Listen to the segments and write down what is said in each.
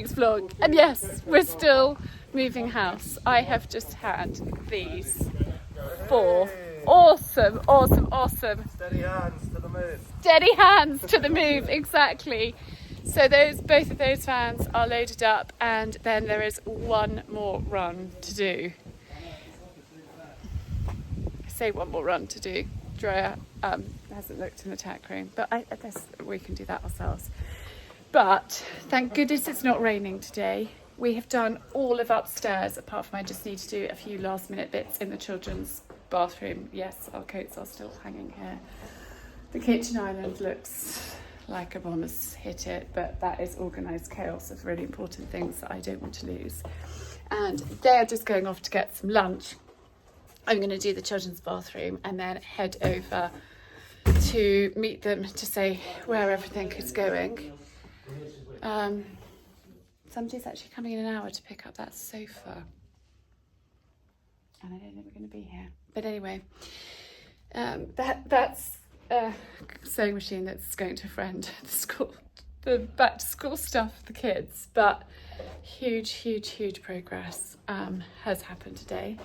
week's vlog. And yes, we're still moving house. I have just had these 4 awesome Steady hands to the move. steady hands to the move, exactly. So both of those fans are loaded up, and then there is one more run to do. I say one more run to do. Drea hasn't looked in the tack room, but we can do that ourselves. But thank goodness it's not raining today. We have done all of upstairs, apart from I just need to do a few last minute bits in the children's bathroom. Yes, our coats are still hanging here. The kitchen island looks like a bomb has hit it, but that is organised chaos of really important things that I don't want to lose. And they're just going off to get some lunch. I'm going to do the children's bathroom and then head over to meet them to say where everything is going. Somebody's actually coming in an hour to pick up that sofa. And I don't think we're going to be here. But anyway, that's a sewing machine that's going to a friend at the school. The back to school stuff for the kids. But huge progress has happened today.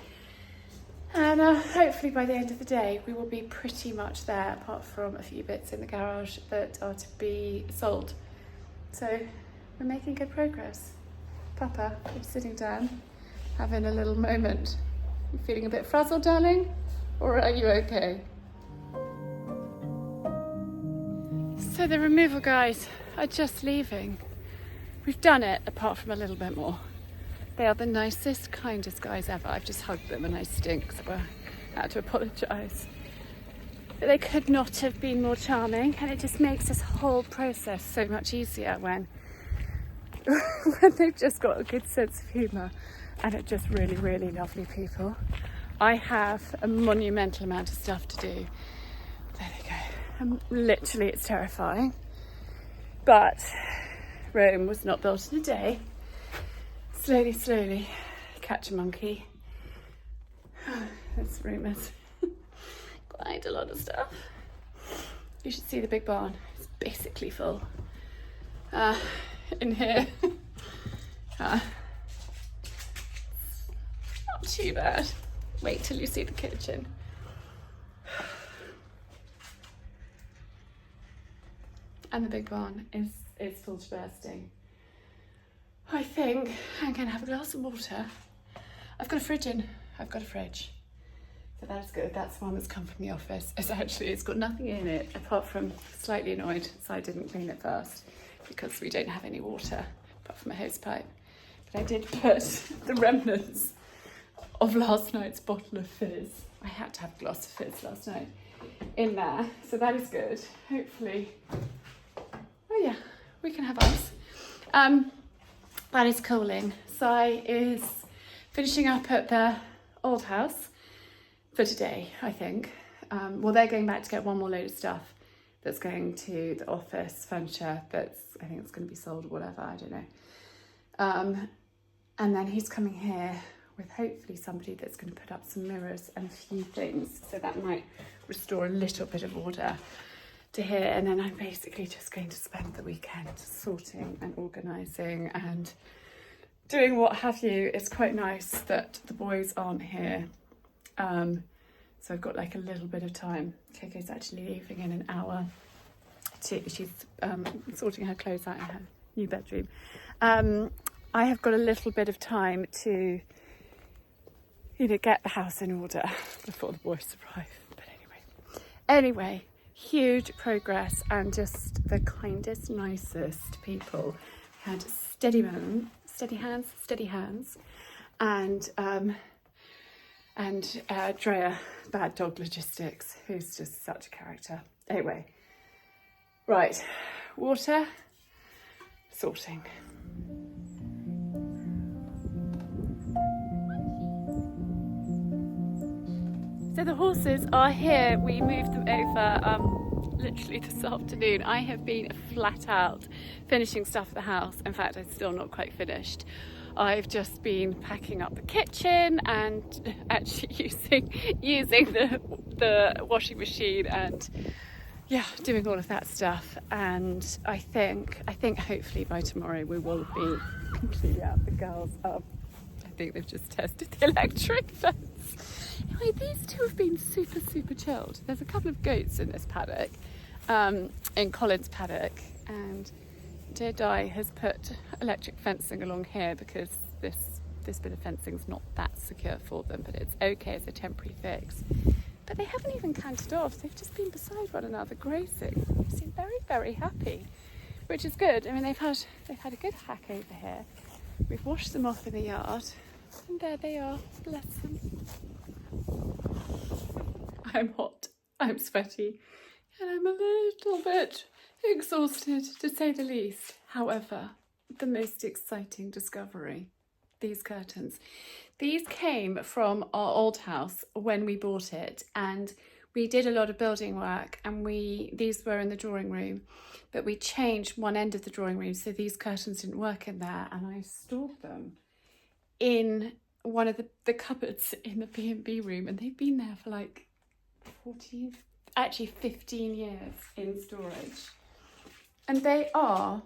And hopefully by the end of the day, we will be pretty much there, apart from a few bits in the garage that are to be sold. So we're making good progress. Papa, you're sitting down, having a little moment. You feeling a bit frazzled, darling? Or are you okay? So the removal guys are just leaving. We've done it, apart from a little bit more. They are the nicest, kindest guys ever. I've just hugged them and I stink, so I had to apologise. But they could not have been more charming, and it just makes this whole process so much easier when they've just got a good sense of humour and are just really lovely people. I have a monumental amount of stuff to do. There they go. Literally, it's terrifying. But Rome was not built in a day. Slowly, catch a monkey. This room is quite a lot of stuff. You should see the big barn. It's basically full. In here. Not too bad. Wait till you see the kitchen. And the big barn is full to bursting. I think I'm going to have a glass of water. I've got a fridge in. I've got a fridge. So that's good. That's one that's come from the office. It's got nothing in it apart from slightly annoyed, so I didn't clean it first because we don't have any water apart from a hose pipe. But I did put the remnants of last night's bottle of fizz. I had to have a glass of fizz last night in there. So that is good. Hopefully, oh yeah, we can have ice. That is cooling. Sigh is finishing up at the old house for today, I think. Well, they're going back to get one more load of stuff that's going to the office, furniture I think it's going to be sold or whatever, I don't know. And then he's coming here with hopefully somebody that's going to put up some mirrors and a few things, so that might restore a little bit of order to here. And then I'm basically just going to spend the weekend sorting and organising and doing what have you. It's quite nice that the boys aren't here, so I've got like a little bit of time. Coco's actually leaving in an hour. She's sorting her clothes out in her new bedroom. I have got a little bit of time to, get the house in order before the boys arrive. But anyway, huge progress and just the kindest, nicest people. We had steady hands, and Drea, Bad Dog Logistics, who's just such a character. Anyway, right, water, sorting. So the horses are here. We moved them over literally this afternoon. I have been flat out finishing stuff at the house. In fact, I'm still not quite finished. I've just been packing up the kitchen and actually using the washing machine and yeah, doing all of that stuff. And I think hopefully by tomorrow we will be completely out. The girls are, I think they've just tested the electric fence. Anyway, these two have been super, super chilled. There's a couple of goats in this paddock, in Colin's paddock, and dear Di has put electric fencing along here because this bit of fencing is not that secure for them, but it's okay as a temporary fix. But they haven't even cantered off. They've just been beside one another grazing. They seem very, very happy, which is good. I mean, they've had a good hack over here. We've washed them off in the yard, and there they are. Bless them. I'm hot. I'm sweaty, and I'm a little bit exhausted, to say the least. However, the most exciting discovery: these curtains. These came from our old house when we bought it, and we did a lot of building work, and these were in the drawing room, but we changed one end of the drawing room, so these curtains didn't work in there, and I stored them in one of the cupboards in the B&B room, and they've been there for like 15 years in storage. And they are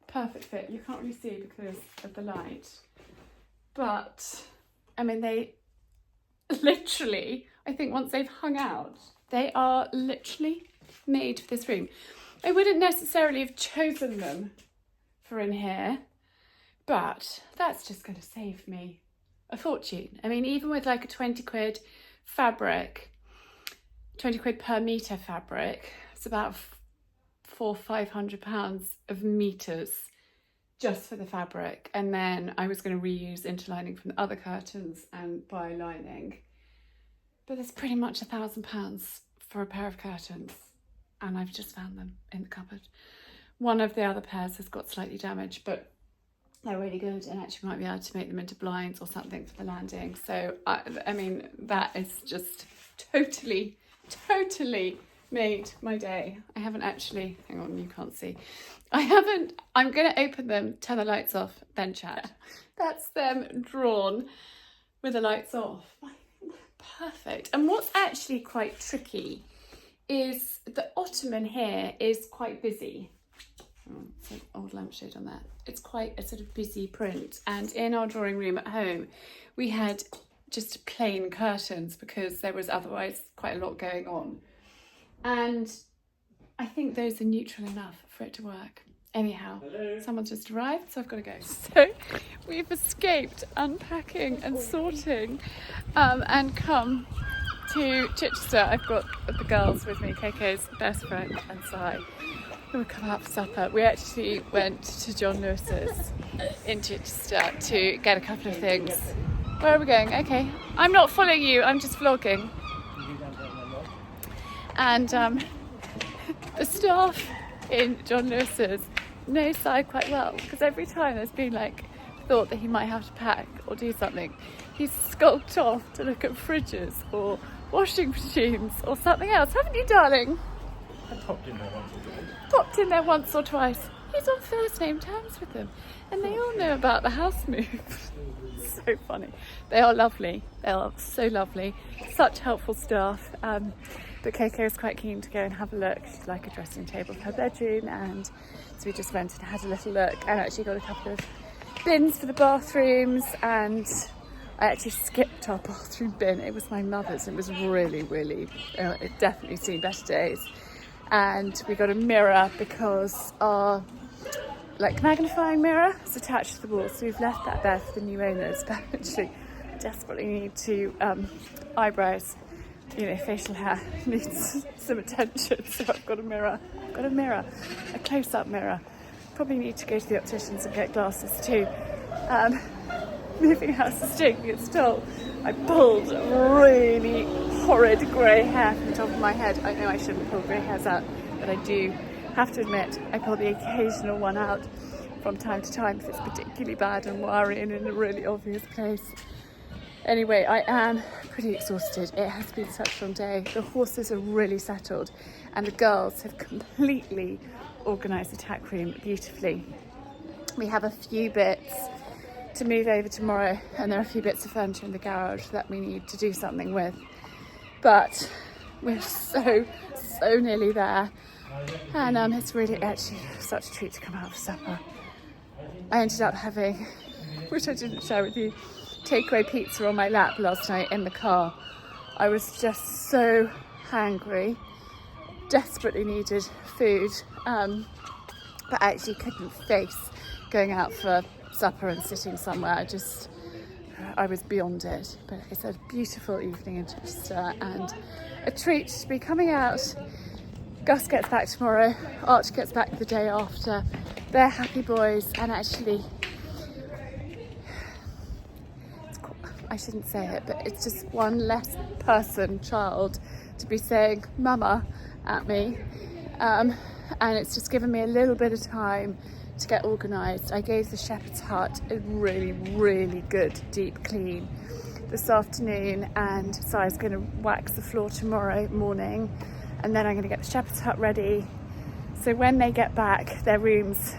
perfect fit. You can't really see because of the light. But, I mean, they literally, I think once they've hung out, they are literally made for this room. I wouldn't necessarily have chosen them for in here, but that's just going to save me a fortune. I mean, even with like a 20 quid fabric, 20 quid per metre fabric, it's about £400-500 of meters just for the fabric. And then I was going to reuse interlining from the other curtains and buy lining. But there's pretty much £1,000 for a pair of curtains, and I've just found them in the cupboard. One of the other pairs has got slightly damaged, but they're really good, and actually might be able to make them into blinds or something for the landing. So I mean, that is just totally made my day. I haven't actually, hang on, you can't see. I'm going to open them, turn the lights off, then chat. That's them drawn with the lights off. Perfect. And what's actually quite tricky is the ottoman here is quite busy. Oh, it's an old lampshade on that. It's quite a sort of busy print. And in our drawing room at home, we had just plain curtains because there was otherwise quite a lot going on. And I think those are neutral enough for it to work. Anyhow, hello. Someone's just arrived, so I've got to go. So we've escaped unpacking and sorting and come to Chichester. I've got the girls with me, KK's best friend and Sigh, who will come out for supper. We actually went to John Lewis's in Chichester to get a couple of things. Where are we going? Okay, I'm not following you, I'm just vlogging. And the staff in John Lewis's know Sigh quite well, because every time there's been like thought that he might have to pack or do something, he's skulked off to look at fridges or washing machines or something else. Haven't you, darling? I popped in there once or twice. Popped in there once or twice. He's on first name terms with them, and they all know about the house move. So funny. They are lovely. They are so lovely. Such helpful staff. But KK was quite keen to go and have a look. She'd like a dressing table for her bedroom, and so we just went and had a little look, and actually got a couple of bins for the bathrooms, and I actually skipped our bathroom bin. It was my mother's. It was really, it definitely seen better days. And we got a mirror because our magnifying mirror is attached to the wall, so we've left that there for the new owners, but actually desperately need to eyebrows, facial hair needs some attention, so I've got a mirror, a close-up mirror. Probably need to go to the opticians and get glasses too. Moving house is taking its toll. I pulled really horrid grey hair from the top of my head. I know I shouldn't pull grey hairs out, but I do have to admit I pull the occasional one out from time to time if it's particularly bad and wiry and in a really obvious place. Anyway, I am pretty exhausted. It has been such a long day. The horses are really settled, and the girls have completely organised the tack room beautifully. We have a few bits to move over tomorrow, and there are a few bits of furniture in the garage that we need to do something with. But We're so nearly there. And it's really actually such a treat to come out for supper. I ended up having, which I didn't share with you, takeaway pizza on my lap last night in the car. I was just so hangry, desperately needed food, but actually couldn't face going out for supper and sitting somewhere. I was beyond it. But it's a beautiful evening in Chichester and a treat to be coming out. Gus gets back tomorrow, Arch gets back the day after. They're happy boys, and actually, I shouldn't say it, but it's just one less child to be saying mama at me, and it's just given me a little bit of time to get organised. I gave the shepherd's hut a really good deep clean this afternoon, and Sigh's going to wax the floor tomorrow morning, and then I'm going to get the shepherd's hut ready, so when they get back their rooms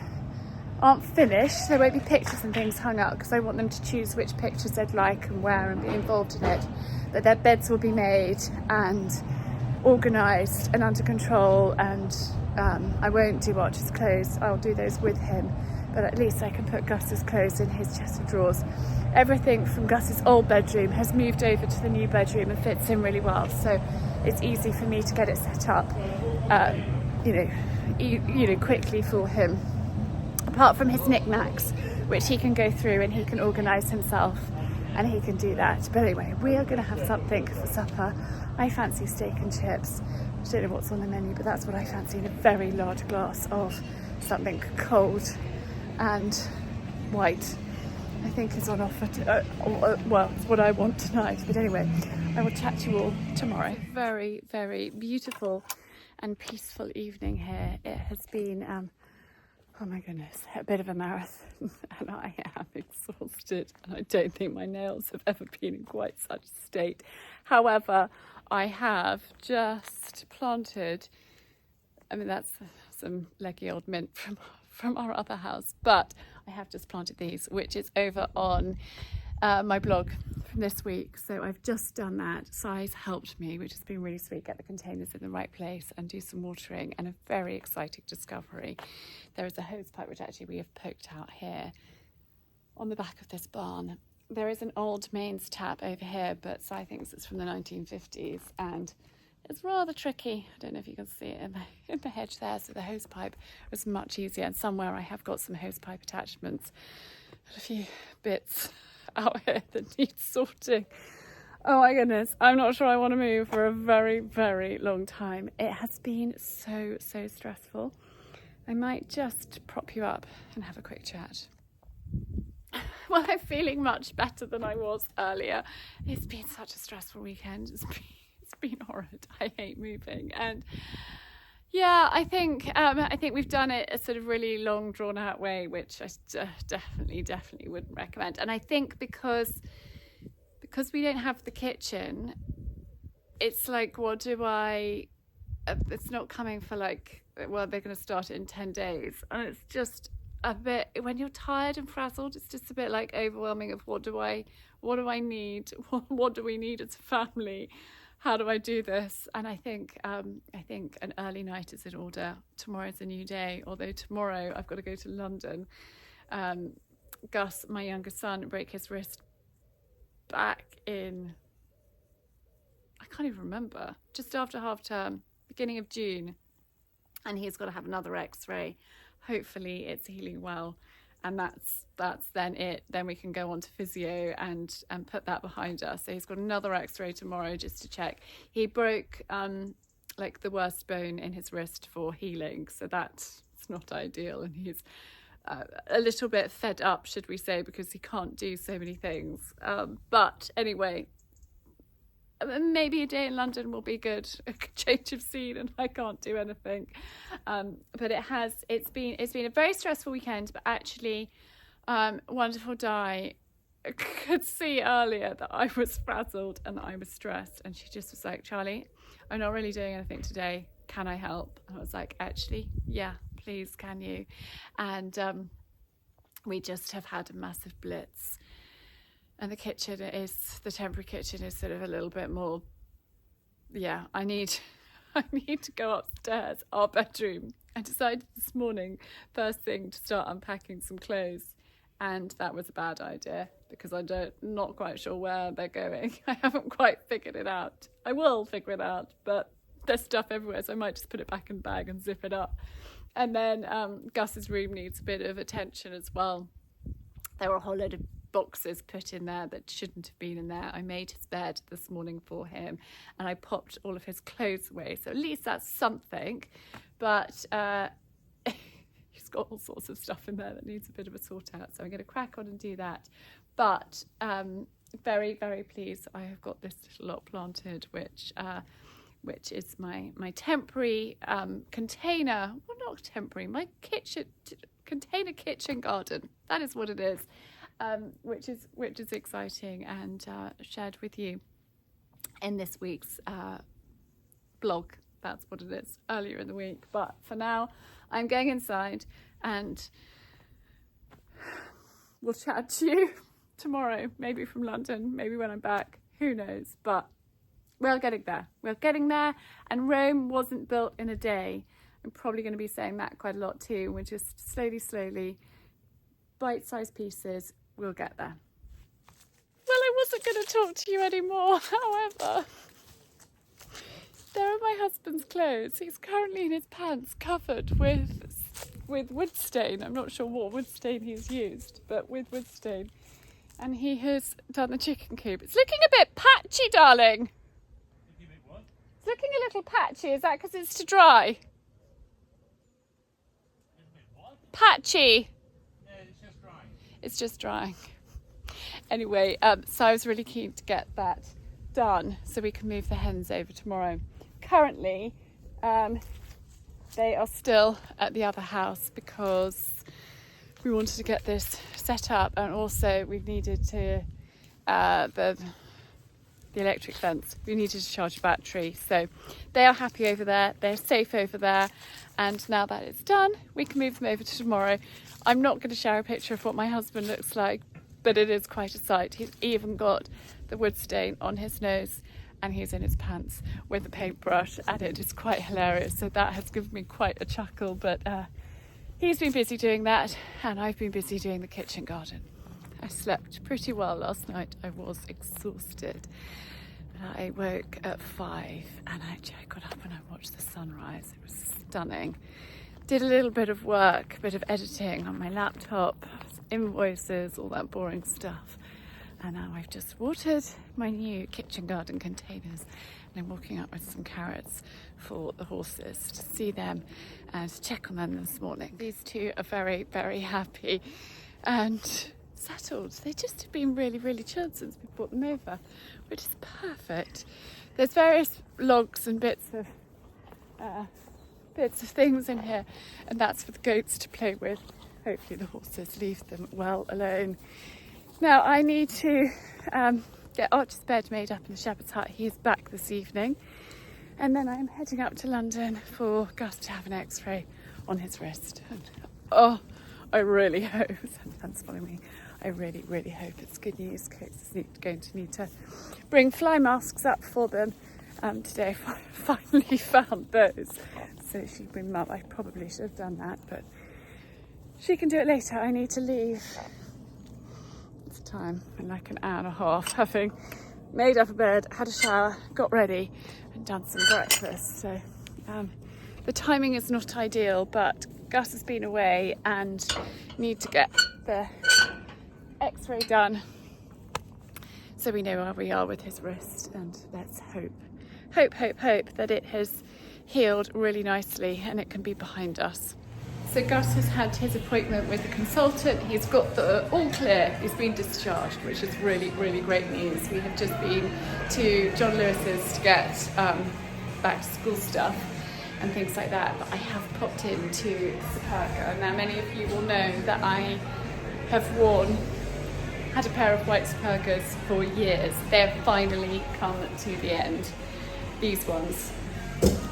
aren't finished. There won't be pictures and things hung up because I want them to choose which pictures they'd like and where and be involved in it, but their beds will be made and organised and under control, and I won't do Arch's clothes. I'll do those with him, but at least I can put Gus's clothes in his chest of drawers. Everything from Gus's old bedroom has moved over to the new bedroom and fits in really well, so it's easy for me to get it set up quickly for him, apart from his knickknacks, which he can go through and he can organise himself, and he can do that. But anyway, we are going to have something for supper. I fancy steak and chips. I don't know what's on the menu, but that's what I fancy, in a very large glass of something cold and white. I think is on offer it's what I want tonight. But anyway, I will chat to you all tomorrow. Very, very beautiful and peaceful evening here. It has been oh my goodness, a bit of a marathon, and I am exhausted, and I don't think my nails have ever been in quite such a state. However, I have just planted, that's some leggy old mint from our other house, but I have just planted these, which is over on my blog from this week. So I've just done that. Sigh's helped me, which has been really sweet, get the containers in the right place and do some watering, and a very exciting discovery. There is a hose pipe which actually we have poked out here on the back of this barn. There is an old mains tap over here, but Sigh thinks it's from the 1950s and it's rather tricky. I don't know if you can see it in the hedge there, so the hose pipe was much easier, and somewhere I have got some hose pipe attachments, but a few bits out here that need sorting. Oh my goodness, I'm not sure I want to move for a very, very long time. It has been so stressful. I might just prop you up and have a quick chat. Well, I'm feeling much better than I was earlier. It's been such a stressful weekend. It's been horrid. I hate moving, and yeah, I think we've done it a sort of really long, drawn out way, which I definitely wouldn't recommend. And I think because we don't have the kitchen, it's like, what do I? It's not coming for they're going to start it in 10 days, and it's just a bit, when you're tired and frazzled, it's just a bit overwhelming of what do I need? What do we need as a family? How do I do this? And I think an early night is in order. Tomorrow's a new day, although tomorrow I've got to go to London. Gus, my younger son, broke his wrist back in, I can't even remember, just after half term, beginning of June. And he's got to have another x-ray. Hopefully it's healing well. And that's then it. Then we can go on to physio and put that behind us. So he's got another x-ray tomorrow just to check. He broke the worst bone in his wrist for healing. So that's not ideal. And he's a little bit fed up, should we say, because he can't do so many things. But anyway, maybe a day in London will be good, a change of scene, and I can't do anything. But it's been a very stressful weekend, but actually wonderful Di could see earlier that I was frazzled and that I was stressed, and she just was like, Charlie, I'm not really doing anything today, can I help? And I was like, actually, yeah, please, can you? And we just have had a massive blitz. And the temporary kitchen is sort of a little bit more yeah, I need to go upstairs, our bedroom. I decided this morning, first thing, to start unpacking some clothes, and that was a bad idea because not quite sure where they're going. I haven't quite figured it out. I will figure it out, but there's stuff everywhere, so I might just put it back in the bag and zip it up. And then Gus's room needs a bit of attention as well. There were a whole load of boxes put in there that shouldn't have been in there. I made his bed this morning for him and I popped all of his clothes away, so at least that's something. But he's got all sorts of stuff in there that needs a bit of a sort out, so I'm going to crack on and do that. But very, very pleased I have got this little lot planted, which is my temporary container, well, not temporary, my container kitchen garden. That is what it is. Which is exciting, and shared with you in this week's blog. That's what it is, earlier in the week. But for now, I'm going inside, and we'll chat to you tomorrow, maybe from London, maybe when I'm back, who knows. But we're getting there, and Rome wasn't built in a day. I'm probably going to be saying that quite a lot too. We're just slowly, bite-sized pieces. We'll get there. Well, I wasn't going to talk to you anymore, however. There are my husband's clothes. He's currently in his pants covered with wood stain. I'm not sure what wood stain he's used, but with wood stain. And he has done the chicken coop. It's looking a bit patchy, darling. It's looking a little patchy. Is that because it's to dry? Patchy. It's just drying. Anyway, so I was really keen to get that done so we can move the hens over tomorrow. Currently, they are still at the other house because we wanted to get this set up, and also we needed to the electric fence. We needed to charge a battery, so they are happy over there. They're safe over there, and now that it's done, we can move them over to tomorrow. I'm not going to share a picture of what my husband looks like, but it is quite a sight. He's even got the wood stain on his nose, and he's in his pants with a paintbrush, and it is quite hilarious. So that has given me quite a chuckle, but he's been busy doing that, and I've been busy doing the kitchen garden. I slept pretty well last night. I was exhausted. I woke at 5, and I got up and I watched the sunrise. It was stunning. Did a little bit of work, a bit of editing on my laptop, invoices, all that boring stuff. And now I've just watered my new kitchen garden containers, and I'm walking up with some carrots for the horses to see them and to check on them this morning. These two are very, very happy and settled. They just have been really, really chilled since we brought them over, which is perfect. There's various logs and bits of things in here, and that's for the goats to play with. Hopefully the horses leave them well alone. Now I need to get Archie's bed made up in the shepherd's hut. He is back this evening, and then I'm heading up to London for Gus to have an x-ray on his wrist. And, I really hope, Sam's following me, I really, really hope it's good news. Kate's going to need to bring fly masks up for them today. I finally found those, so she can bring them up. I probably should have done that, but she can do it later. I need to leave. It's time in like an hour and a half, having made up a bed, had a shower, got ready and done some breakfast. So the timing is not ideal, but Gus has been away and need to get the x-ray done so we know where we are with his wrist, and let's hope that it has healed really nicely and it can be behind us. So Gus has had his appointment with the consultant. He's got the all clear. He's been discharged, which is really, really great news. We have just been to John Lewis's to get back to school stuff and things like that. But I have popped into Superga. Now, many of you will know that I have had a pair of white Supergas for years. They've finally come to the end, these ones.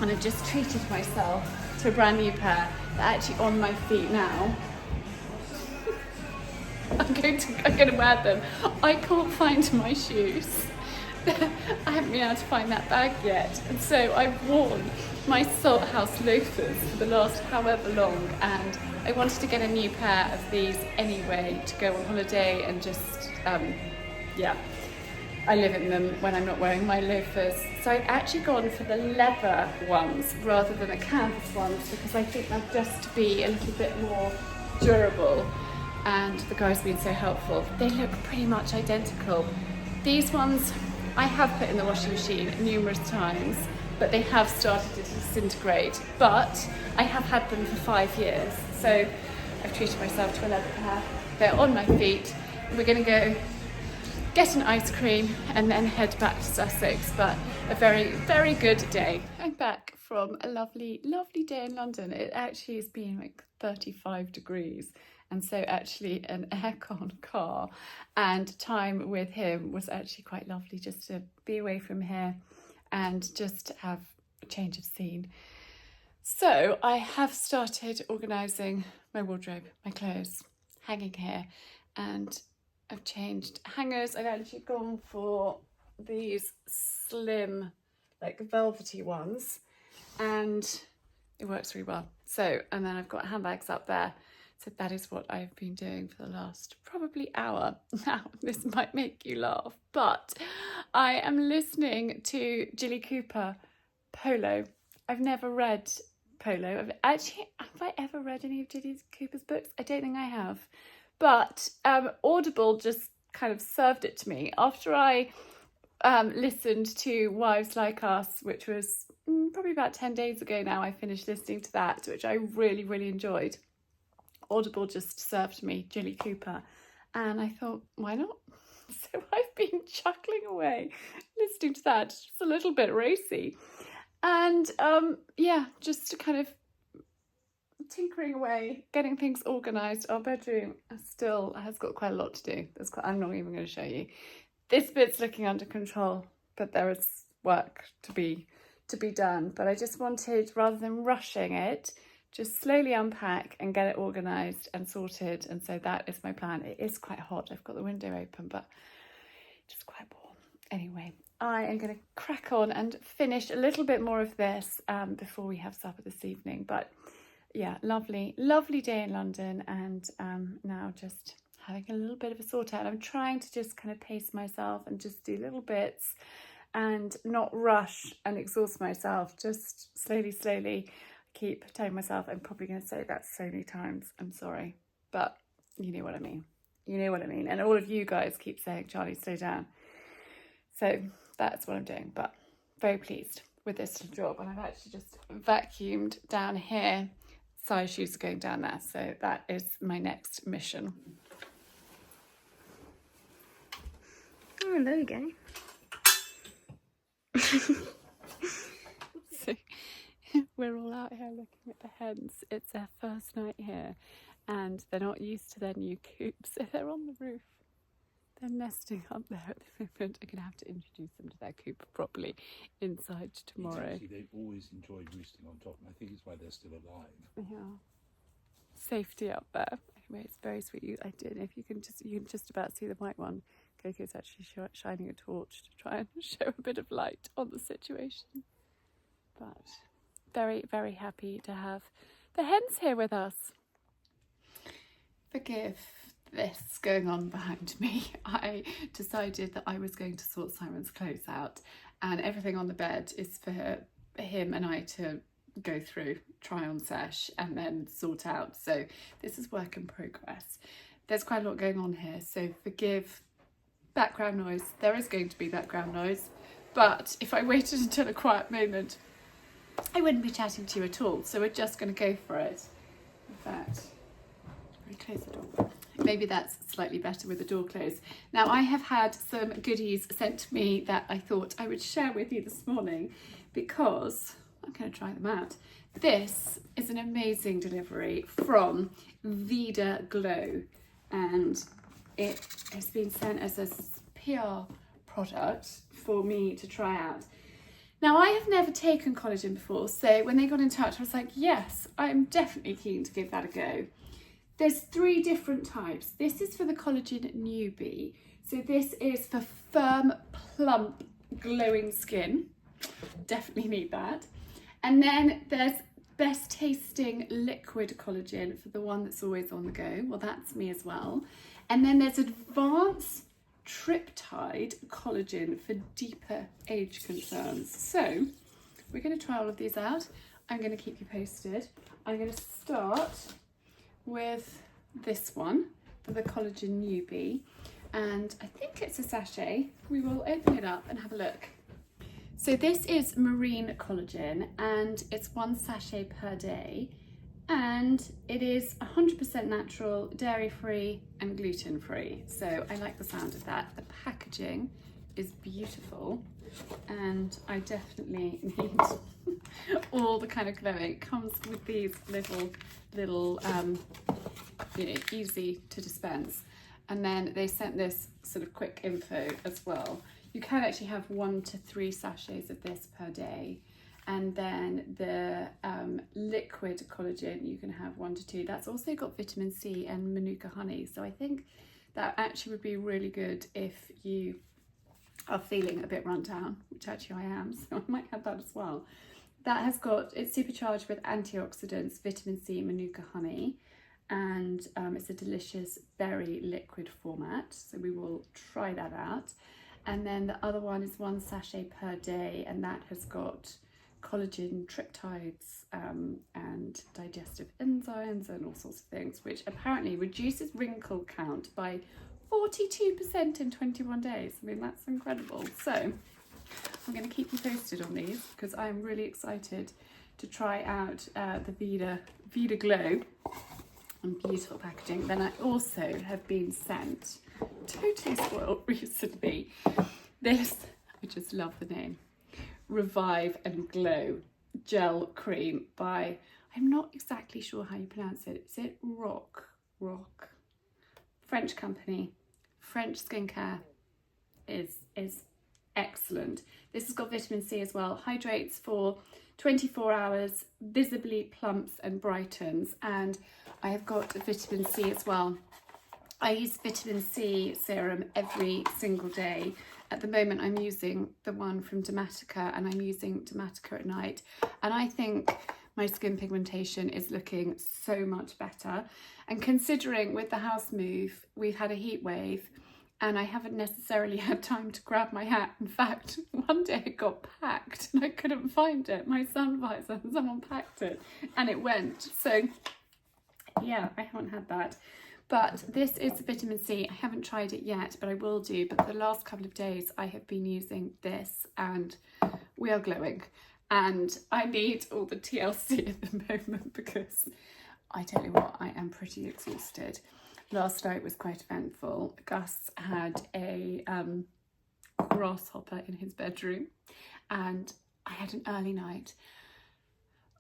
And I've just treated myself to a brand new pair. They're actually on my feet now. I'm going to wear them. I can't find my shoes. I haven't been able to find that bag yet, and so I've worn my Salt House loafers for the last however long, and I wanted to get a new pair of these anyway to go on holiday and just, yeah, I live in them when I'm not wearing my loafers. So I've actually gone for the leather ones rather than the canvas ones because I think they'll just be a little bit more durable, and the guy's been so helpful. They look pretty much identical. These ones I have put in the washing machine numerous times, but they have started to disintegrate. But I have had them for 5 years, so I've treated myself to a leather pair. They're on my feet. We're going to go get an ice cream and then head back to Sussex, but a very, very good day. I'm back from a lovely, lovely day in London. It actually has been like 35 degrees. And so actually an aircon car and time with him was actually quite lovely, just to be away from here and just have a change of scene. So I have started organising my wardrobe, my clothes, hanging here, and I've changed hangers. I've actually gone for these slim, like velvety ones, and it works really well. So, and then I've got handbags up there. So that is what I've been doing for the last probably hour. Now, this might make you laugh, but I am listening to Jilly Cooper, Polo. I've never read Polo. Have I ever read any of Jilly Cooper's books? I don't think I have. But Audible just kind of served it to me. After I listened to Wives Like Us, which was probably about 10 days ago now, I finished listening to that, which I really, really enjoyed. Audible just served me Jilly Cooper, and I thought, why not? So I've been chuckling away listening to that. It's just a little bit racy, and yeah, just kind of tinkering away, getting things organised. Our bedroom still has got quite a lot to do. I'm not even going to show you. This bit's looking under control, but there is work to be done. But I just wanted, rather than rushing it, just slowly unpack and get it organised and sorted. And so that is my plan. It is quite hot. I've got the window open, but just quite warm. Anyway, I am going to crack on and finish a little bit more of this before we have supper this evening. But yeah, lovely, lovely day in London, and now just having a little bit of a sort out. I'm trying to just kind of pace myself and just do little bits and not rush and exhaust myself. Just slowly. Keep telling myself, I'm probably going to say that so many times, I'm sorry, but you know what I mean. And all of you guys keep saying, Charlie, slow down. So that's what I'm doing, but very pleased with this little job. And I've actually just vacuumed down here. Size shoes are going down there, so that is my next mission. Oh, there we go. So we're all out here looking at the hens. It's their first night here, and they're not used to their new coop, so they're on the roof. They're nesting up there at the moment. I'm going to have to introduce them to their coop properly inside tomorrow. Actually, they've always enjoyed roosting on top, and I think it's why they're still alive. Yeah. Safety up there. Anyway, it's very sweet. I did. If you can just about see the white one. Coco's actually shining a torch to try and show a bit of light on the situation. But very, very happy to have the hens here with us. Forgive this going on behind me. I decided that I was going to sort Simon's clothes out, and everything on the bed is for him and I to go through, try on sesh, and then sort out. So this is work in progress. There's quite a lot going on here, so forgive background noise. There is going to be background noise, but if I waited until a quiet moment, I wouldn't be chatting to you at all. So we're just going to go for it. In fact, let me close the door. Maybe that's slightly better with the door closed. Now, I have had some goodies sent to me that I thought I would share with you this morning, because I'm going to try them out. This is an amazing delivery from Vida Glow, and it has been sent as a PR product for me to try out. Now, I have never taken collagen before, so when they got in touch, I was like, yes, I'm definitely keen to give that a go. There's 3 different types. This is for the collagen newbie. So this is for firm, plump, glowing skin. Definitely need that. And then there's best tasting liquid collagen for the one that's always on the go. Well, that's me as well. And then there's advanced triptide collagen for deeper age concerns. So we're going to try all of these out. I'm going to keep you posted. I'm going to start with this one for the collagen newbie, and I think it's a sachet. We will open it up and have a look. So this is marine collagen, and it's 1 sachet per day, and it is 100% natural, dairy free and gluten free. So I like the sound of that. The packaging is beautiful, and I definitely need all the kind of glowing. It comes with these little you know, easy to dispense, and then they sent this sort of quick info as well. You can actually have 1 to 3 sachets of this per day, and then the liquid collagen you can have 1 to 2. That's also got vitamin C and manuka honey, so I think that actually would be really good if you are feeling a bit run down, which actually I am, so I might have that as well. That has got, it's supercharged with antioxidants, vitamin C, manuka honey, and it's a delicious berry liquid format, so we will try that out. And then the other one is 1 sachet per day, and that has got collagen triptides and digestive enzymes and all sorts of things, which apparently reduces wrinkle count by 42% in 21 days. I mean, that's incredible. So I'm going to keep you posted on these because I'm really excited to try out the Vida Glow and beautiful packaging. Then I also have been sent, totally spoiled recently, this, I just love the name, Revive and Glow Gel Cream by, I'm not exactly sure how you pronounce it. Is it Rock? French company. French skincare is excellent. This has got vitamin C as well, hydrates for 24 hours, visibly plumps and brightens, and I have got vitamin C as well. I use vitamin C serum every single day. At the moment I'm using the one from Dermatica, and I'm using Dermatica at night, and I think my skin pigmentation is looking so much better. And considering with the house move we've had a heat wave, and I haven't necessarily had time to grab my hat. In fact, one day it got packed and I couldn't find it. My sun visor, someone packed it and it went. So yeah, I haven't had that. But this is vitamin C. I haven't tried it yet, but I will do. But the last couple of days I have been using this and we are glowing. And I need all the TLC at the moment because I tell you what, I am pretty exhausted. Last night was quite eventful. Gus had a grasshopper in his bedroom and I had an early night.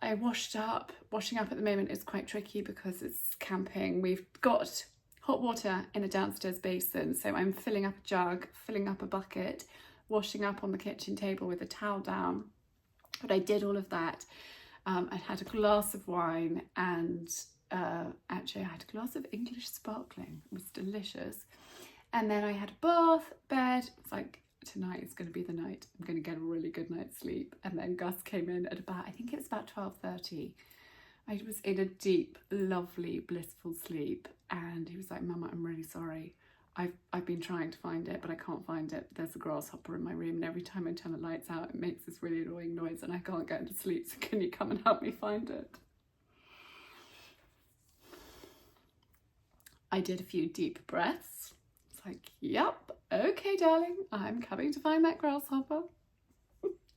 I washed up. Washing up at the moment is quite tricky because it's camping. We've got hot water in a downstairs basin, so I'm filling up a jug, filling up a bucket, washing up on the kitchen table with a towel down. But I did all of that. I had a glass of wine and actually I had a glass of English sparkling. It was delicious. And then I had a bath, bed. It's like, tonight is going to be the night. I'm going to get a really good night's sleep. And then Gus came in at about, I think it was about 12:30. I was in a deep, lovely, blissful sleep. And he was like, Mama, I'm really sorry. I've been trying to find it, but I can't find it. There's a grasshopper in my room, and every time I turn the lights out, it makes this really annoying noise, and I can't get into sleep. So can you come and help me find it? I did a few deep breaths. It's like, yep, okay, darling, I'm coming to find that grasshopper.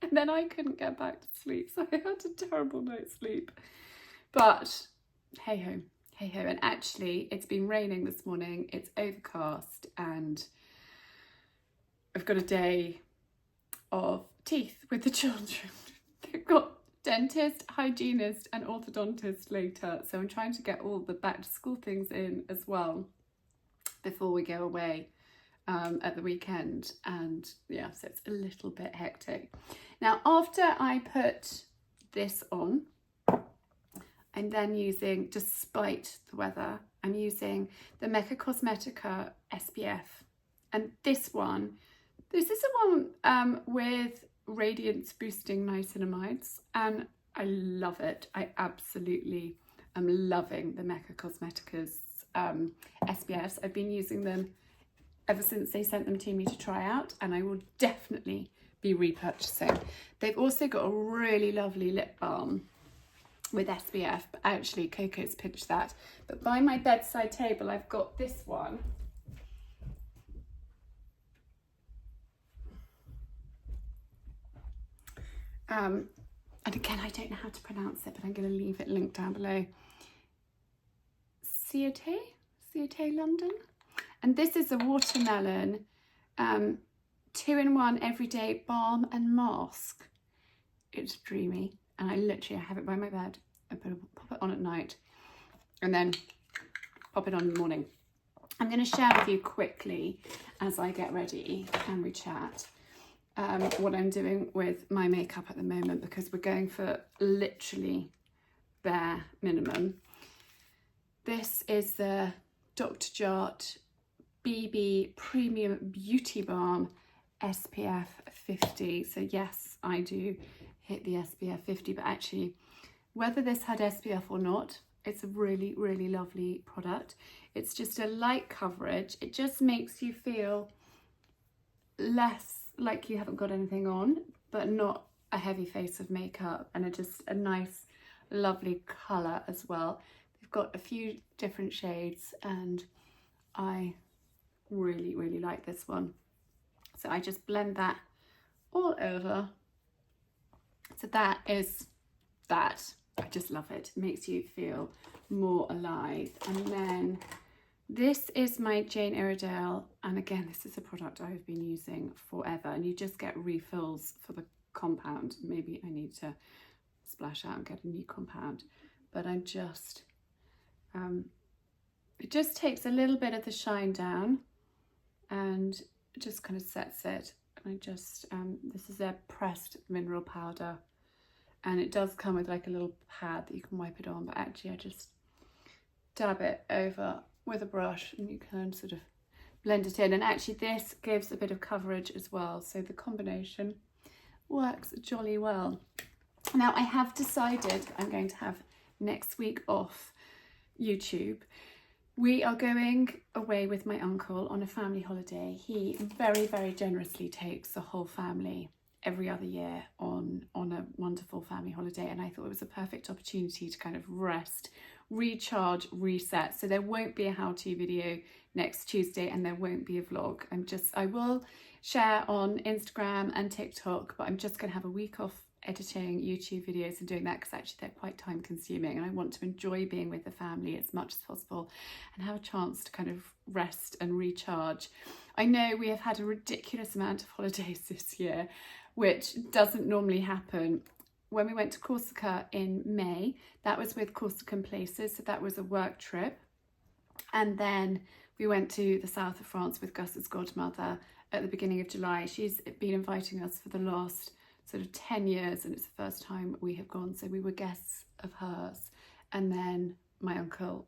And then I couldn't get back to sleep, so I had a terrible night's sleep. But hey ho. Hey ho, and actually it's been raining this morning, it's overcast, and I've got a day of teeth with the children. They've got dentist, hygienist and orthodontist later, so I'm trying to get all the back to school things in as well before we go away at the weekend, and yeah, so it's a little bit hectic. Now after I put this on, I'm then using, despite the weather, I'm using the Mecca Cosmetica SPF. And this is the one with radiance boosting niacinamides, and I love it. I absolutely am loving the Mecca Cosmetica's SPFs. I've been using them ever since they sent them to me to try out, and I will definitely be repurchasing. They've also got a really lovely lip balm with SPF, but actually Coco's pitched that. But by my bedside table, I've got this one. And again, I don't know how to pronounce it, but I'm going to leave it linked down below. Ciate London. And this is a watermelon 2-in-1 everyday balm and mask. It's dreamy, and I have it by my bed. I pop it on at night and then pop it on in the morning. I'm going to share with you quickly as I get ready and we chat what I'm doing with my makeup at the moment, because we're going for literally bare minimum. This is the Dr. Jart BB Premium Beauty Balm SPF 50. So yes, I do hit the SPF 50, but actually whether this had SPF or not, it's a really, really lovely product. It's just a light coverage. It just makes you feel less like you haven't got anything on, but not a heavy face of makeup, and just a nice, lovely colour as well. They've got a few different shades, and I really, really like this one. So I just blend that all over. So that is that. I just love it. It makes you feel more alive. And then this is my Jane Iredale, and again, this is a product I've been using forever, and you just get refills for the compound. Maybe I need to splash out and get a new compound, but I'm just it just takes a little bit of the shine down and just kind of sets it. And I just this is a pressed mineral powder, and it does come with like a little pad that you can wipe it on, but actually I just dab it over with a brush and you can sort of blend it in. And actually this gives a bit of coverage as well, so the combination works jolly well. Now I have decided I'm going to have next week off YouTube. We are going away with my uncle on a family holiday. He very, very generously takes the whole family every other year on a wonderful family holiday, and I thought it was a perfect opportunity to kind of rest, recharge, reset. So there won't be a how-to video next Tuesday, and there won't be a vlog. I will share on Instagram and TikTok, but I'm just going to have a week off editing YouTube videos and doing that, because actually they're quite time consuming, and I want to enjoy being with the family as much as possible and have a chance to kind of rest and recharge. I know we have had a ridiculous amount of holidays this year, which doesn't normally happen. When we went to Corsica in May, that was with Corsican Places, so that was a work trip. And then we went to the south of France with Gus's godmother at the beginning of July. She's been inviting us for the last sort of 10 years, and it's the first time we have gone, so we were guests of hers. And then my uncle,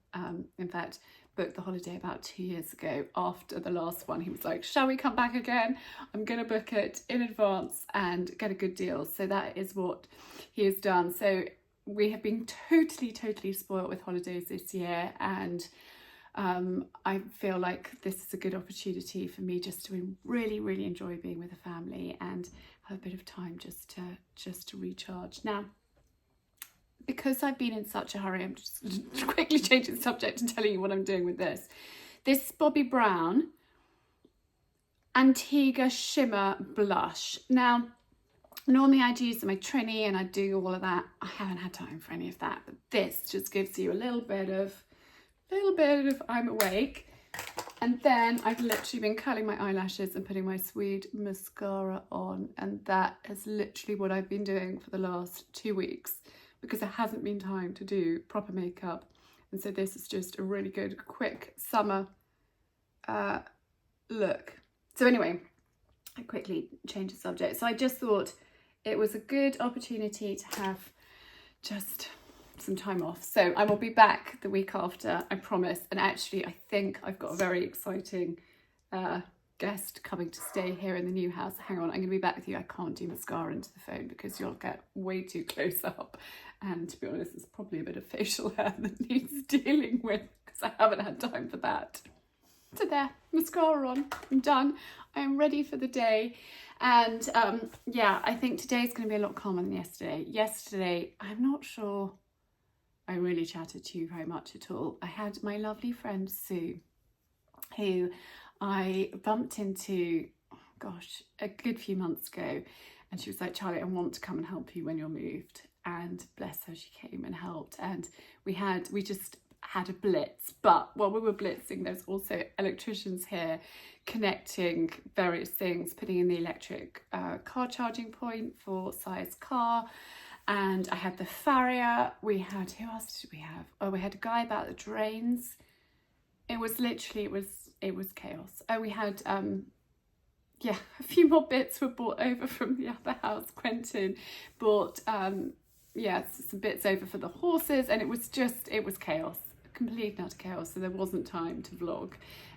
in fact, booked the holiday about 2 years ago after the last one. He was like, shall we come back again? I'm going to book it in advance and get a good deal. So that is what he has done. So we have been totally spoiled with holidays this year, and I feel like this is a good opportunity for me just to really enjoy being with the family and have a bit of time just to recharge. Now, because I've been in such a hurry, I'm just quickly changing the subject and telling you what I'm doing with this. This Bobbi Brown Antigua Shimmer Blush. Now, normally I'd use my Trini and I'd do all of that. I haven't had time for any of that, but this just gives you a little bit of I'm awake. And then I've literally been curling my eyelashes and putting my Swede mascara on, and that is literally what I've been doing for the last 2 weeks, because there hasn't been time to do proper makeup. And so this is just a really good quick summer look. So anyway, I quickly changed the subject. So I just thought it was a good opportunity to have just some time off. So I will be back the week after, I promise. And actually, I think I've got a very exciting guest coming to stay here in the new house. Hang on, I'm going to be back with you. I can't do mascara into the phone because you'll get way too close up. And to be honest, there's probably a bit of facial hair that needs dealing with because I haven't had time for that. So there, mascara on, I'm done. I'm ready for the day. And yeah, I think today's going to be a lot calmer than yesterday. Yesterday, I'm not sure I really chatted to you very much at all. I had my lovely friend Sue, who I bumped into, gosh, a good few months ago. And she was like, Charlie, I want to come and help you when you're moved. And bless her, she came and helped. And we just had a blitz, but while we were blitzing, there's also electricians here connecting various things, putting in the electric car charging point for Sigh's car. And I had the farrier. We had, who else did we have? Oh, we had a guy about the drains. It was literally, it was chaos. Oh, we had, yeah, a few more bits were brought over from the other house. Quentin brought, yeah, some bits over for the horses, and it was chaos. Complete and utter chaos, so there wasn't time to vlog,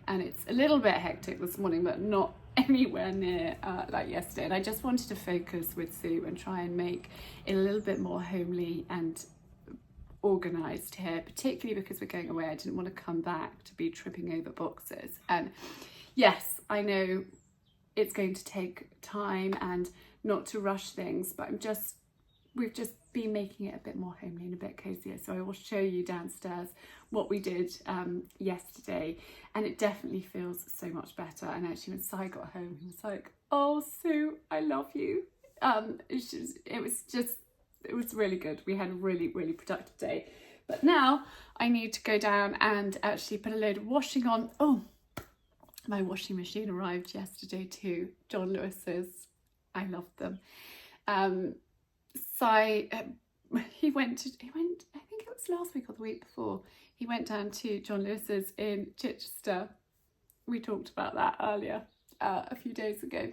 and it's a little bit hectic this morning, but not anywhere near like yesterday. And I just wanted to focus with Sue and try and make it a little bit more homely and organised here, particularly because we're going away. I didn't want to come back to be tripping over boxes. And yes, I know it's going to take time and not to rush things, but we've just been making it a bit more homely and a bit cozier. So I will show you downstairs what we did yesterday, and it definitely feels so much better. And actually when Sigh got home, he was like, oh Sue, I love you. It was really good. We had a really, really productive day. But now I need to go down and actually put a load of washing on. Oh, my washing machine arrived yesterday too. John Lewis's. I love them. Sigh, he went, I think it was last week or the week before, he went down to John Lewis's in Chichester. We talked about that earlier, a few days ago,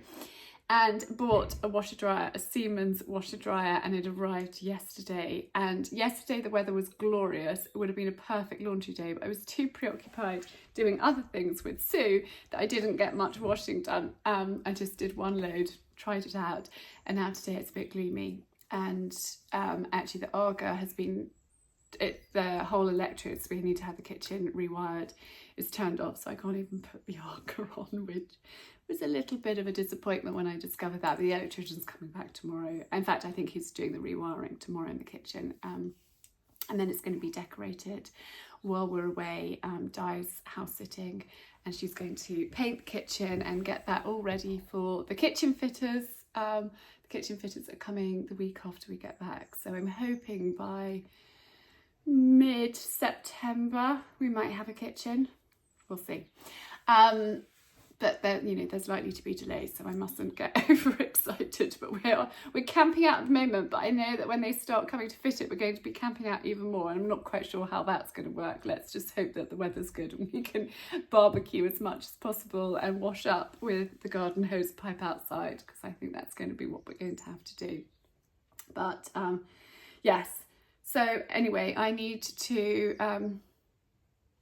and bought a washer dryer, a Siemens washer dryer, and it arrived yesterday. And yesterday the weather was glorious. It would have been a perfect laundry day, but I was too preoccupied doing other things with Sue that I didn't get much washing done. I just did one load, tried it out, and now today it's a bit gloomy. And actually the Arga has been, the whole electrics, we need to have the kitchen rewired, is turned off, so I can't even put the Arga on, which was a little bit of a disappointment when I discovered that. But the electrician's coming back tomorrow. In fact, I think he's doing the rewiring tomorrow in the kitchen. And then it's going to be decorated while we're away. Di's house sitting, and she's going to paint the kitchen and get that all ready for the kitchen fitters. The kitchen fitters are coming the week after we get back, so I'm hoping by mid-September we might have a kitchen. We'll see. But there, you know, there's likely to be delays, so I mustn't get overexcited. But we're camping out at the moment, but I know that when they start coming to fit it, we're going to be camping out even more, and I'm not quite sure how that's going to work. Let's just hope that the weather's good and we can barbecue as much as possible and wash up with the garden hose pipe outside, because I think that's going to be what we're going to have to do. But yes, so anyway, I need to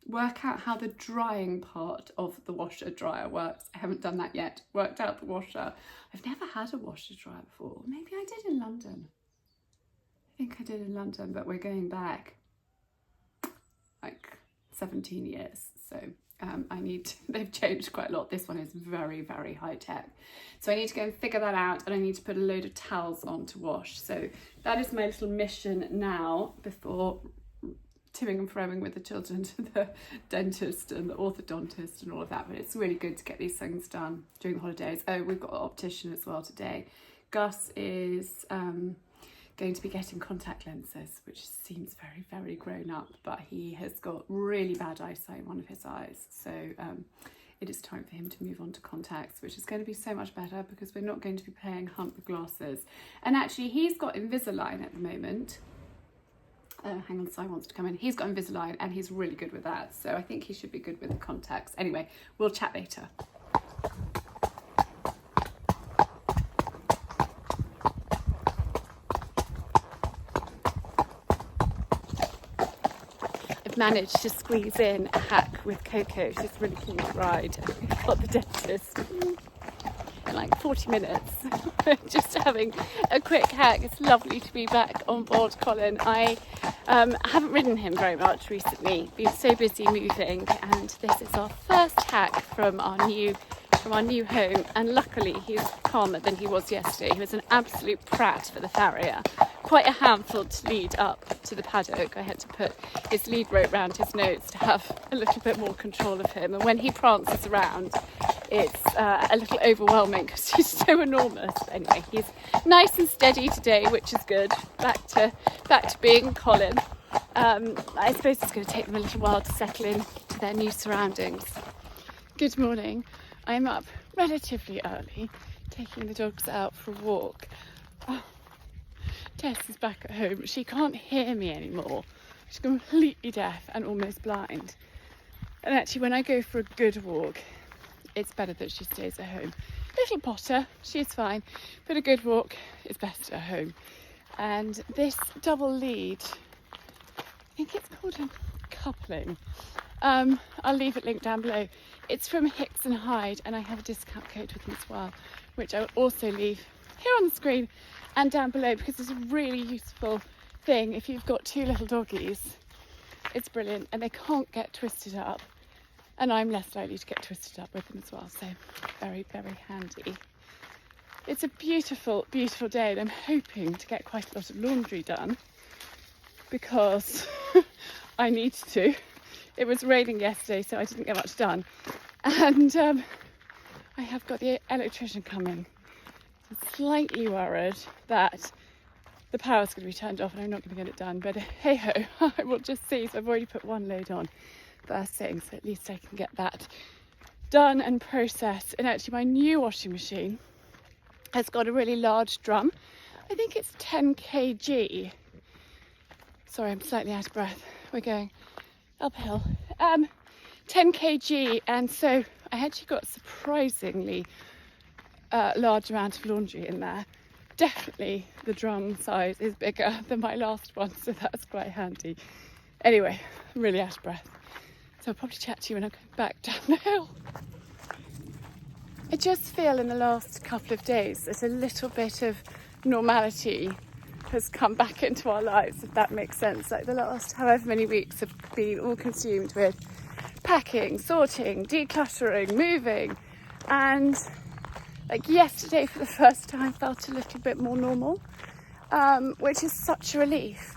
work out how the drying part of the washer dryer works. I haven't done that yet. Worked out the washer. I've never had a washer dryer before. Maybe I did in London. I think I did in London, but we're going back like 17 years. So they've changed quite a lot. This one is very, very high tech. So I need to go and figure that out, and I need to put a load of towels on to wash. So that is my little mission now before toing and froing with the children to the dentist and the orthodontist and all of that. But it's really good to get these things done during the holidays. Oh, we've got an optician as well today. Gus is going to be getting contact lenses, which seems very, very grown up, but he has got really bad eyesight in one of his eyes. So it is time for him to move on to contacts, which is going to be so much better because we're not going to be playing hunt the glasses. And actually he's got Invisalign at the moment. Hang on, Sigh wants to come in. He's got Invisalign and he's really good with that. So I think he should be good with the contacts. Anyway, we'll chat later. I've managed to squeeze in a hack with Coco. She's really keen to ride. I've got the dentist in like 40 minutes. Just having a quick hack. It's lovely to be back on board Colin. I haven't ridden him very much recently. Been so busy moving, and this is our first hack from our new home, and luckily he's calmer than he was yesterday. He was an absolute prat for the farrier. Quite a handful to lead up to the paddock. I had to put his lead rope round his nose to have a little bit more control of him, and when he prances around it's a little overwhelming because he's so enormous. But anyway, he's nice and steady today, which is good. Back to being Colin. I suppose it's going to take them a little while to settle in to their new surroundings. Good morning. I'm up relatively early, taking the dogs out for a walk. Oh, Tess is back at home. She can't hear me anymore. She's completely deaf and almost blind. And actually, when I go for a good walk, it's better that she stays at home. Little Potter, she's fine, but a good walk is best at home. And this double lead, I think it's called a coupling. I'll leave it linked down below. It's from Hicks and Hyde, and I have a discount code with them as well, which I will also leave here on the screen and down below, because it's a really useful thing if you've got two little doggies. It's brilliant, and they can't get twisted up, and I'm less likely to get twisted up with them as well, so very, very handy. It's a beautiful, beautiful day, and I'm hoping to get quite a lot of laundry done because I need to. It was raining yesterday, so I didn't get much done, and I have got the electrician coming. I'm slightly worried that the power's going to be turned off and I'm not going to get it done, but hey ho, I will just see. So I've already put one load on first thing, so at least I can get that done and processed. And actually my new washing machine has got a really large drum. I think it's 10 kg. Sorry, I'm slightly out of breath. We're going uphill. 10 kg, and so I actually got a surprisingly large amount of laundry in there. Definitely the drum size is bigger than my last one, so that's quite handy. Anyway, I'm really out of breath, so I'll probably chat to you when I come back down the hill. I just feel in the last couple of days that a little bit of normality has come back into our lives, if that makes sense. Like the last however many weeks have been all consumed with packing, sorting, decluttering, moving, and like yesterday for the first time felt a little bit more normal, which is such a relief.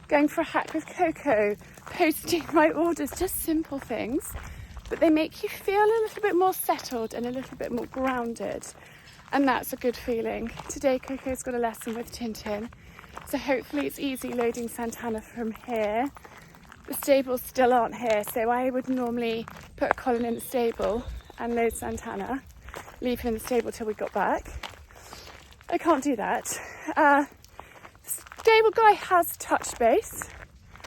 Going for a hack with Coco, posting my orders, just simple things, but they make you feel a little bit more settled and a little bit more grounded, and that's a good feeling. Today Coco's got a lesson with Tintin, so hopefully it's easy loading Santana from here. The stables still aren't here, so I would normally put Colin in the stable and load Santana, leave him in the stable till we got back. I can't do that. Stable guy has touched base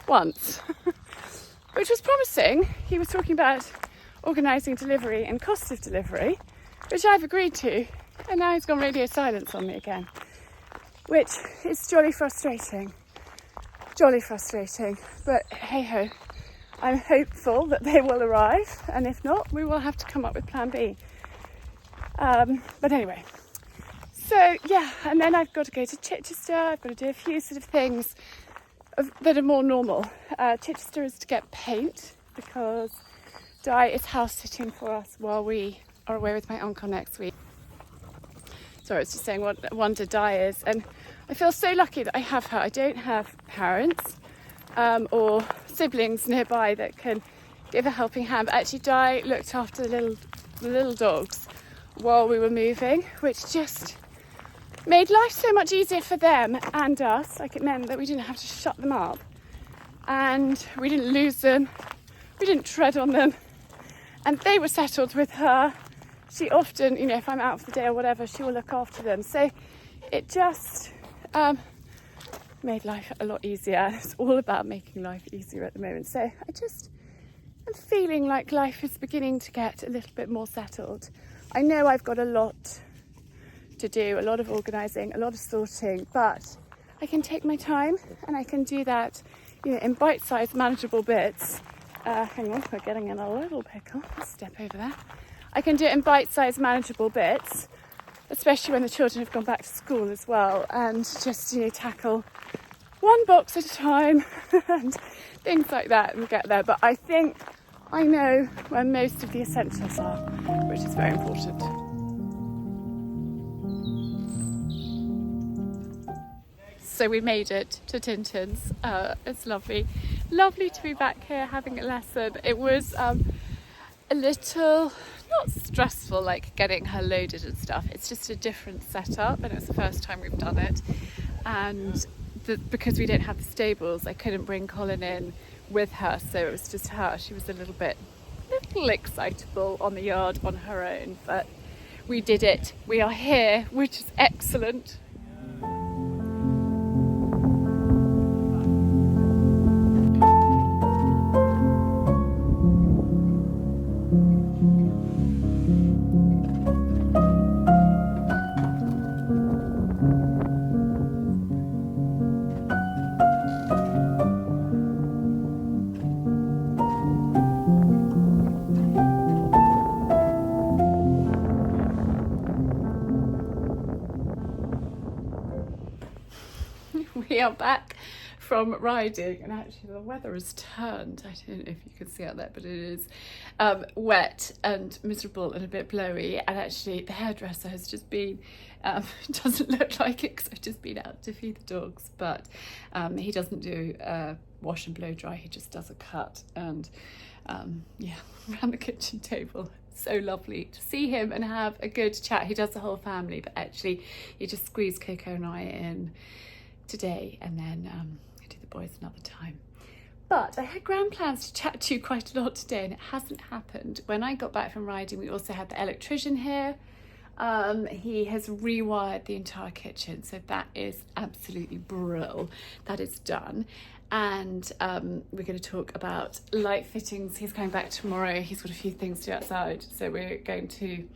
once, which was promising. He was talking about organising delivery and cost of delivery, which I've agreed to, and now he's gone radio silence on me again, which is jolly frustrating. But hey ho, I'm hopeful that they will arrive, and if not, we will have to come up with plan B. But anyway, so yeah, and then I've got to go to Chichester. I've got to do a few sort of things that are more normal. Chichester is to get paint because Di is house sitting for us while we are away with my uncle next week. Sorry, I was just saying what a wonder Di is, and I feel so lucky that I have her. I don't have parents or siblings nearby that can give a helping hand. But actually, Di looked after the little dogs while we were moving, which just made life so much easier for them and us. Like, it meant that we didn't have to shut them up, and we didn't lose them, we didn't tread on them, and they were settled with her. She often, you know, if I'm out for the day or whatever, she will look after them. So it just made life a lot easier. It's all about making life easier at the moment. So I just am feeling like life is beginning to get a little bit more settled. I know I've got a lot to do, a lot of organising, a lot of sorting, but I can take my time, and I can do that you know, in bite-sized manageable bits. Hang on, we're getting in a little pickle. Let's step over there. I can do it in bite-sized manageable bits, especially when the children have gone back to school as well, and just, you know, tackle one box at a time and things like that and get there. But I think I know where most of the essentials are, which is very important. So we made it to Tintin's. It's lovely to be back here having a lesson. It was a little, not stressful, like getting her loaded and stuff. It's just a different setup, and it's the first time we've done it. And because we don't have the stables, I couldn't bring Colin in with her, so it was just her. She was a little excitable on the yard on her own, but we did it. We are here, which is excellent. We are back from riding, and actually the weather has turned. I don't know if you can see out there, but it is wet and miserable and a bit blowy. And actually the hairdresser has just been, doesn't look like it because I've just been out to feed the dogs, but he doesn't do wash and blow dry, he just does a cut. And yeah, around the kitchen table, so lovely to see him and have a good chat. He does the whole family, but actually he just squeezed Coco and I in today, and then I do the boys another time. But I had grand plans to chat to you quite a lot today, and it hasn't happened. When I got back from riding, we also had the electrician here. He has rewired the entire kitchen, so that is absolutely brill. That is done. And we're going to talk about light fittings. He's coming back tomorrow. He's got a few things to do outside, so we're going to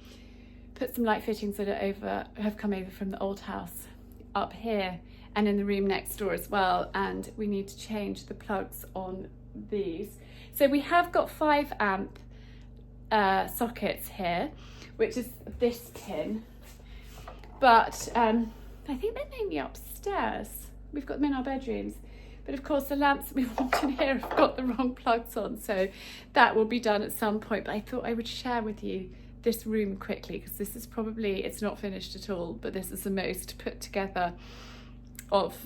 put some light fittings that have come over from the old house up here and in the room next door as well, and we need to change the plugs on these. So we have got 5 amp sockets here, which is this tin, but I think they're mainly upstairs. We've got them in our bedrooms, but of course the lamps that we want in here have got the wrong plugs on, so that will be done at some point. But I thought I would share with you this room quickly, because this is probably, it's not finished at all, but this is the most put together of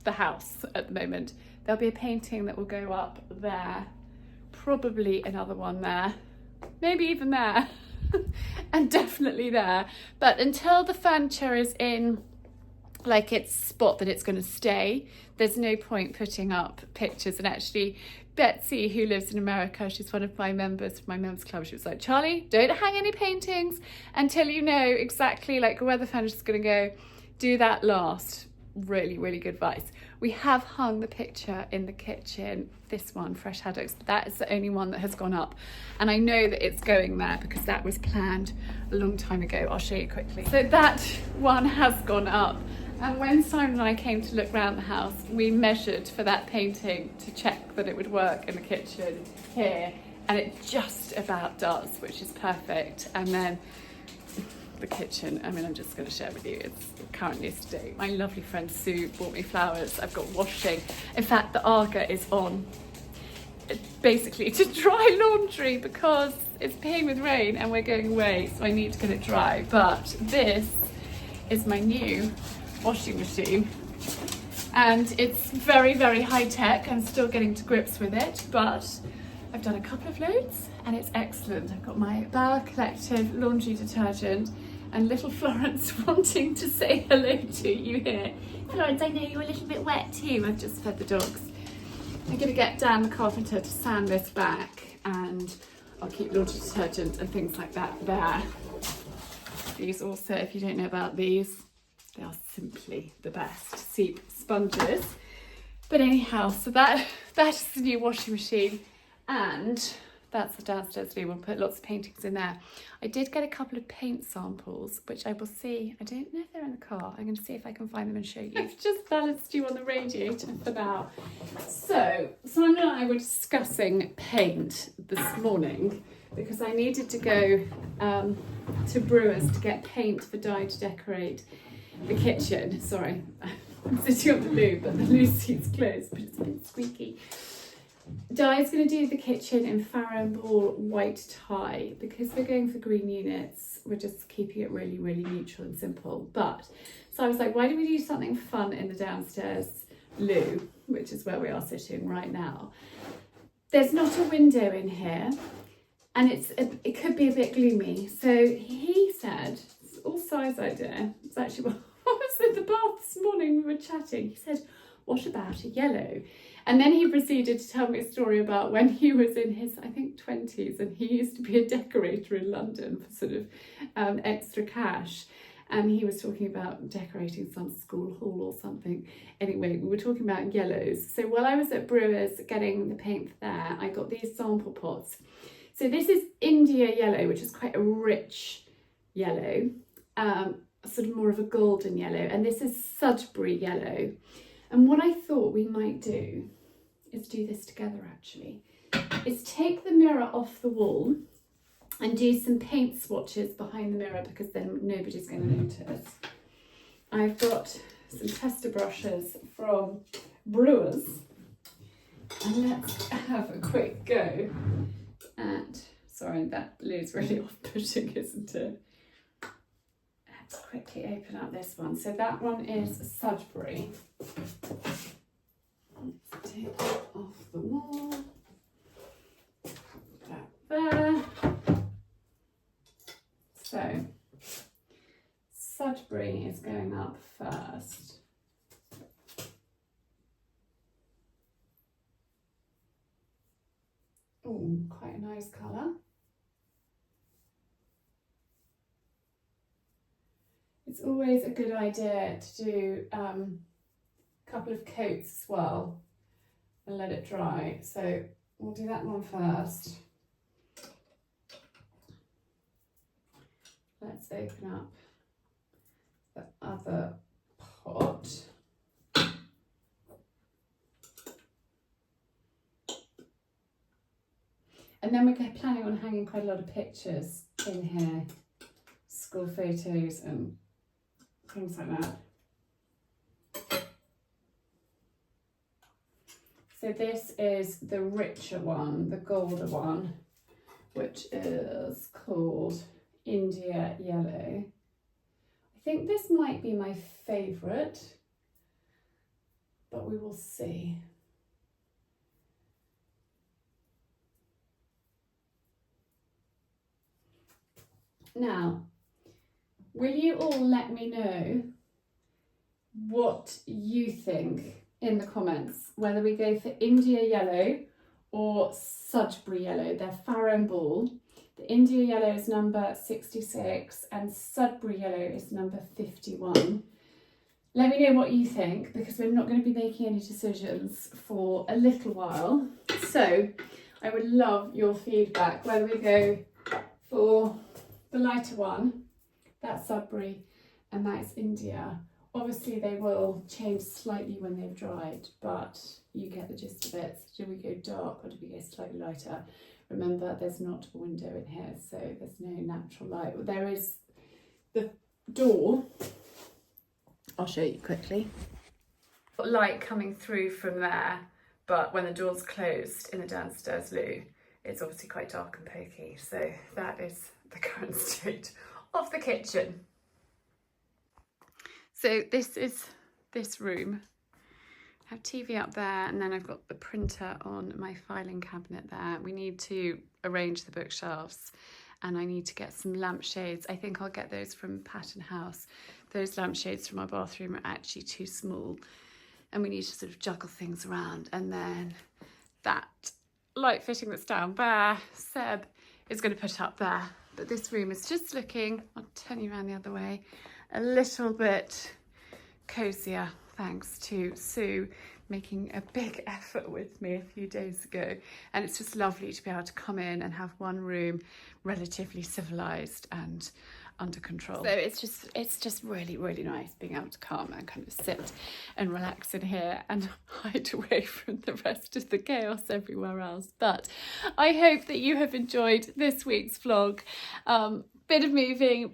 the house at the moment. There'll be a painting that will go up there, probably another one there, maybe even there, and definitely there. But until the furniture is in like its spot that it's going to stay, there's no point putting up pictures. And actually Betsy, who lives in America, she's one of my members of my members club, she was like, Charlie, don't hang any paintings until you know exactly like where the furniture's going to go. Do that last. Really, really good advice. We have hung the picture in the kitchen, this one, Fresh Haddocks, but that is the only one that has gone up, and I know that it's going there because that was planned a long time ago. I'll show you quickly. So that one has gone up, and when Simon and I came to look around the house, we measured for that painting to check that it would work in the kitchen here, and it just about does, which is perfect. And then the kitchen, I mean, I'm just going to share with you, it's currently a state. My lovely friend Sue bought me flowers. I've got washing. In fact, the Arga is on basically to dry laundry because it's peeing with rain and we're going away, so I need to get it dry. But this is my new washing machine, and it's very, very high tech. I'm still getting to grips with it, but I've done a couple of loads and it's excellent. I've got my Bauer Collective laundry detergent, and little Florence wanting to say hello to you here. Florence, I know you're a little bit wet too. I've just fed the dogs. I'm going to get Dan the carpenter to sand this back, and I'll keep laundry detergent and things like that there. These also, if you don't know about these, they are simply the best. Seep sponges. But anyhow, so that is the new washing machine. And That's the downstairs loo. We'll put lots of paintings in there. I did get a couple of paint samples, which I will see. I don't know if they're in the car. I'm going to see if I can find them and show you. I've just balanced you on the radiator for now. So Simon and I were discussing paint this morning because I needed to go to Brewers to get paint for Di to decorate the kitchen. Sorry, I'm sitting on the loo, but the loo seat's closed, but it's a bit squeaky. Di's going to do the kitchen in Farrow and Ball white tie because we're going for green units. We're just keeping it really, really neutral and simple. But so I was like, why don't we do something fun in the downstairs loo, which is where we are sitting right now. There's not a window in here, and it could be a bit gloomy. So he said, it's all Sigh's idea. It's actually what I was in the bath this morning. We were chatting. He said, what about a yellow? And then he proceeded to tell me a story about when he was in his, I think, 20s, and he used to be a decorator in London for sort of extra cash. And he was talking about decorating some school hall or something. Anyway, we were talking about yellows. So while I was at Brewers getting the paint for there, I got these sample pots. So this is India yellow, which is quite a rich yellow, sort of more of a golden yellow. And this is Sudbury yellow. And what I thought we might do is do this together actually, is take the mirror off the wall and do some paint swatches behind the mirror because then nobody's going to notice. I've got some tester brushes from Brewers and let's have a quick go at, sorry, that loo's really off-putting, isn't it? Let's quickly open up this one. So that one is Sudbury. Let's take it off the wall. That there. So Sudbury is going up first. Oh, quite a nice colour. It's always a good idea to do a couple of coats as well and let it dry. So we'll do that one first. Let's open up the other pot. And then we're planning on hanging quite a lot of pictures in here, school photos and things like that. So this is the richer one, the golder one, which is called India Yellow. I think this might be my favourite, but we will see. Now, will you all let me know what you think in the comments, whether we go for India Yellow or Sudbury Yellow? They're Farrow and Ball. The India Yellow is number 66 and Sudbury Yellow is number 51. Let me know what you think because we're not going to be making any decisions for a little while. So I would love your feedback, whether we go for the lighter one, that's Sudbury, and that's India. Obviously they will change slightly when they've dried, but you get the gist of it. So do we go dark or do we go slightly lighter? Remember, there's not a window in here, so there's no natural light. There is the door. I'll show you quickly. Got light coming through from there, but when the door's closed in the downstairs loo, it's obviously quite dark and pokey. So that is the current state of the kitchen. So this is this room. I have TV up there and then I've got the printer on my filing cabinet there. We need to arrange the bookshelves and I need to get some lampshades. I think I'll get those from Pattern House. Those lampshades from our bathroom are actually too small and we need to sort of juggle things around. And then that light fitting that's down there, Seb is going to put up there. But this room is just looking, I'll turn you around the other way, a little bit cosier thanks to Sue making a big effort with me a few days ago, and it's just lovely to be able to come in and have one room relatively civilized and under control. So it's just really, really nice being able to come and kind of sit and relax in here and hide away from the rest of the chaos everywhere else. But I hope that you have enjoyed this week's vlog. Bit of moving,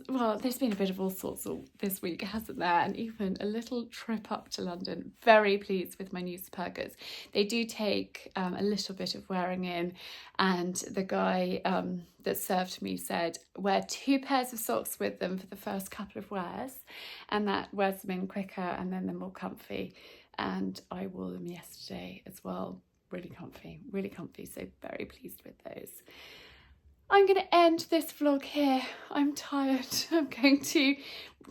well, there's been a bit of all sorts this week, hasn't there? And even a little trip up to London. Very pleased with my new Supergas. They do take a little bit of wearing in, and the guy that served me said wear 2 pairs of socks with them for the first couple of wears, and that wears them in quicker and then they're more comfy. And I wore them yesterday as well. Really comfy, so very pleased with those. I'm going to end this vlog here. I'm tired. I'm going to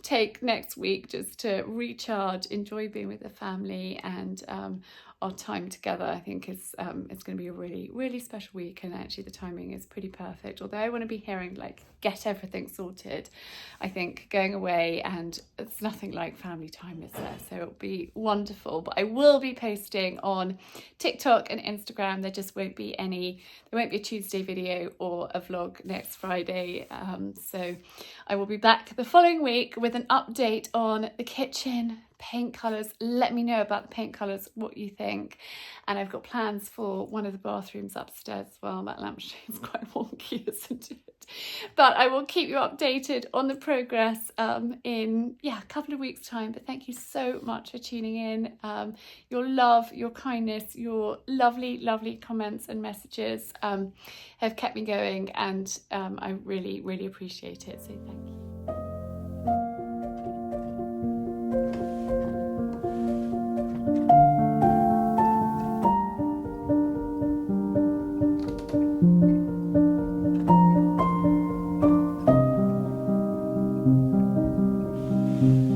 take next week just to recharge, enjoy being with the family, and our time together, I think, is it's going to be a really, really special week. And actually the timing is pretty perfect. Although I want to be hearing, like, get everything sorted. I think going away, and it's nothing like family time, is there? So it'll be wonderful. But I will be posting on TikTok and Instagram. There just won't be there won't be a Tuesday video or a vlog next Friday. So I will be back the following week with an update on the kitchen, paint colours. Let me know about the paint colours, what you think. And I've got plans for one of the bathrooms upstairs as well. That lampshade's quite wonky, isn't it? But I will keep you updated on the progress in a couple of weeks' time. But thank you so much for tuning in. Your love, your kindness, your lovely, lovely comments and messages have kept me going, and I really, really appreciate it. So thank you. Mm-hmm.